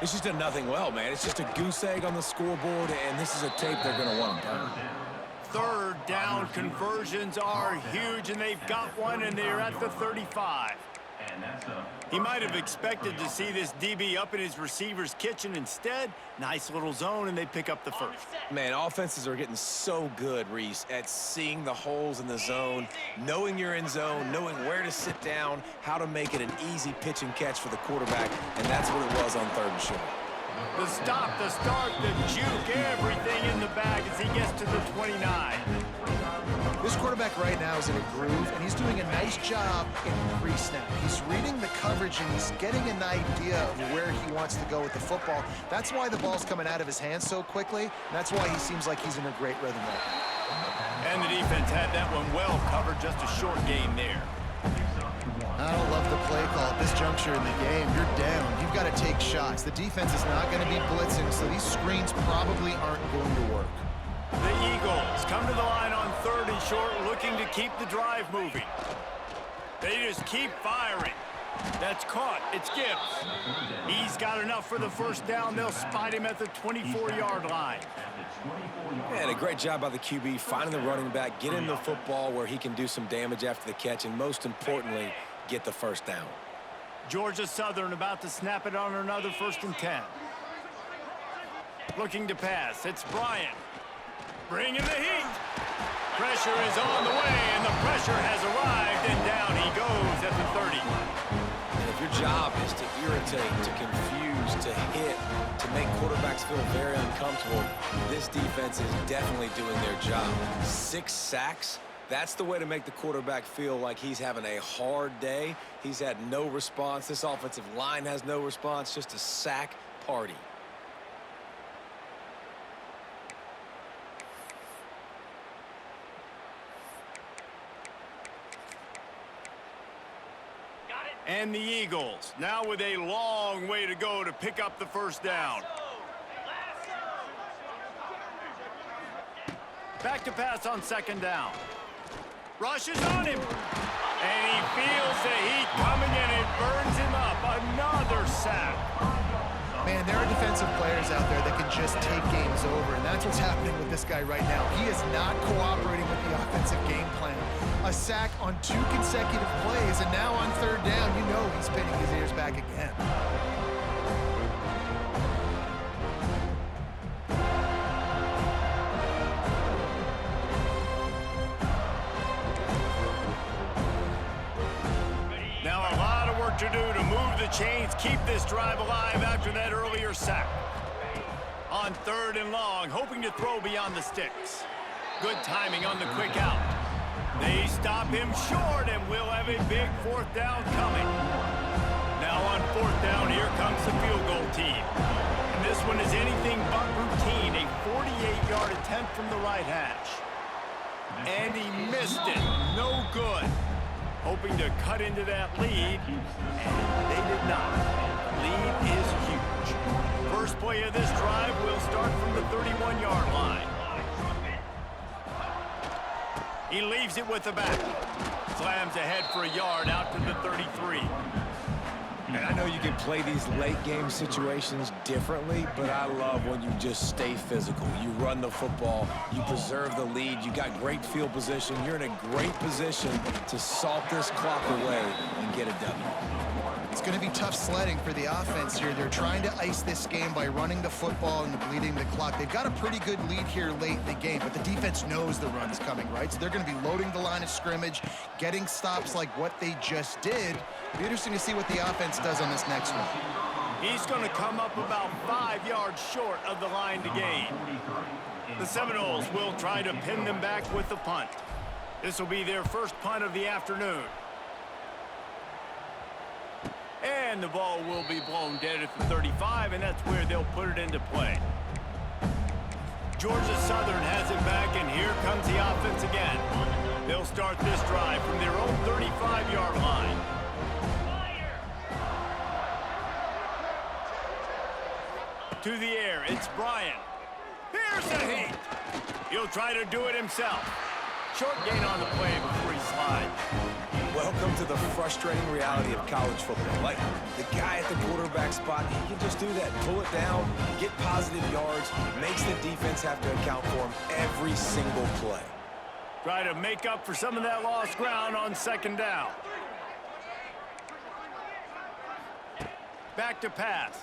is just a nothing well, man. It's just a goose egg on the scoreboard, and this is a tape they're going to want to burn. Third down conversions are huge, and they've got one, and they're at the 35. He might have expected to see this DB up in his receiver's kitchen. Instead, nice little zone, and they pick up the first. Man, offenses are getting so good, Reese, at seeing the holes in the zone, knowing you're in zone, knowing where to sit down, how to make it an easy pitch and catch for the quarterback, and that's what it was on 3rd and short. The stop, the start, the juke, everything in the bag as he gets to the 29. This quarterback right now is in a groove, and he's doing a nice job in pre-snap. He's reading the coverage, and he's getting an idea of where he wants to go with the football. That's why the ball's coming out of his hands so quickly, and that's why he seems like he's in a great rhythm right now. And the defense had that one well covered, just a short game there. I don't love the play call at this juncture in the game. You're down. You've got to take shots. The defense is not going to be blitzing, so these screens probably aren't going to work. The Eagles come to the line on 3rd and short, looking to keep the drive moving. They just keep firing. That's caught. It's Gibbs. He's got enough for the first down. They'll spot him at the 24-yard line. Man, a great job by the QB finding the running back, get him the football where he can do some damage after the catch, and most importantly, get the first down. Georgia Southern about to snap it on another 1st and 10. Looking to pass. It's Bryant. Bringing the heat. Pressure is on the way, and the pressure has arrived, and down he goes at the 30. And if your job is to irritate, to confuse, to hit, to make quarterbacks feel very uncomfortable, this defense is definitely doing their job. 6 sacks. That's the way to make the quarterback feel like he's having a hard day. He's had no response. This offensive line has no response. Just a sack party. Got it. And the Eagles, now with a long way to go to pick up the first down. Back to pass on second down. Rushes on him. And he feels the heat coming and it burns him up. Another sack. Man, there are defensive players out there that can just take games over, and that's what's happening with this guy right now. He is not cooperating with the offensive game plan. A sack on 2 consecutive plays, and now on third down, you know he's pinning his ears back again. Now a lot of work to do to move the chains, keep this drive alive after that earlier sack. On third and long, hoping to throw beyond the sticks. Good timing on the quick out. They stop him short, and we'll have a big fourth down coming. Now on fourth down, here comes the field goal team. And this one is anything but routine, a 48-yard attempt from the right hash. And he missed it. No good. Hoping to cut into that lead, and they did not. Lead is huge. First play of this drive will start from the 31-yard line. He leaves it with the back. Slams ahead for a yard out to the 33. And I know you can play these late game situations differently, but I love when you just stay physical. You run the football, you preserve the lead, you got great field position, you're in a great position to salt this clock away and get a W. It's going to be tough sledding for the offense here. They're trying to ice this game by running the football and bleeding the clock. They've got a pretty good lead here late in the game, but the defense knows the run's coming, right? So they're going to be loading the line of scrimmage, getting stops like what they just did. Be interesting to see what the offense does on this next one. He's going to come up about 5 yards short of the line to gain. The Seminoles will try to pin them back with the punt. This will be their first punt of the afternoon. And the ball will be blown dead at the 35, and that's where they'll put it into play. Georgia Southern has it back, and here comes the offense again. They'll start this drive from their own 35-yard line. To the air, it's Bryant. Here's the heat. He'll try to do it himself. Short gain on the play before he slides. Welcome to the frustrating reality of college football. Like, the guy at the quarterback spot, he can just do that. Pull it down, get positive yards, makes the defense have to account for him every single play. Try to make up for some of that lost ground on second down. Back to pass.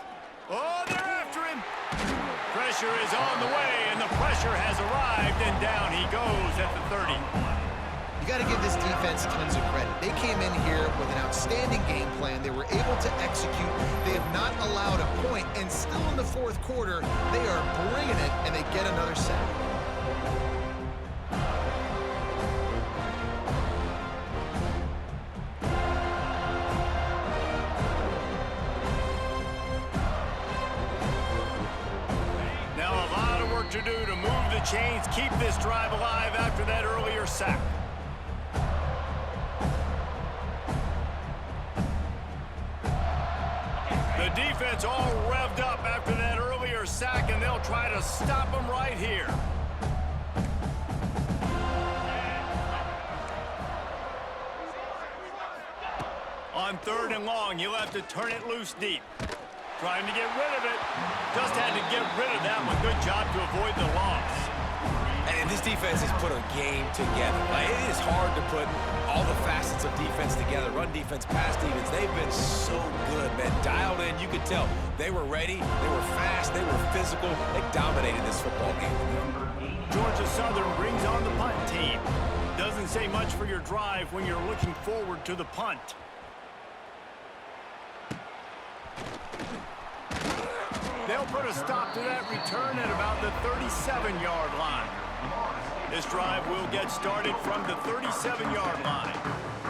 Oh, they're after him. Pressure is on the way, and the pressure has arrived, and down he goes at the 30. You got to give this defense tons of credit. They came in here with an outstanding game plan. They were able to execute. They have not allowed a point, and still in the fourth quarter, they are bringing it, and they get another sack. Now a lot of work to do to move the chains, keep this drive alive after that earlier sack. The defense all revved up after that earlier sack, and they'll try to stop them right here. On third and long, he'll have to turn it loose deep. Trying to get rid of it. Just had to get rid of that one. Good job to avoid the loss. And this defense has put a game together. Like, it is hard to put all the facets of defense together. Run defense, pass defense. They've been so good, man. Dialed in. You could tell they were ready. They were fast. They were physical. They dominated this football game. Georgia Southern brings on the punt team. Doesn't say much for your drive when you're looking forward to the punt. They'll put a stop to that return at about the 37-yard line. This drive will get started from the 37-yard line.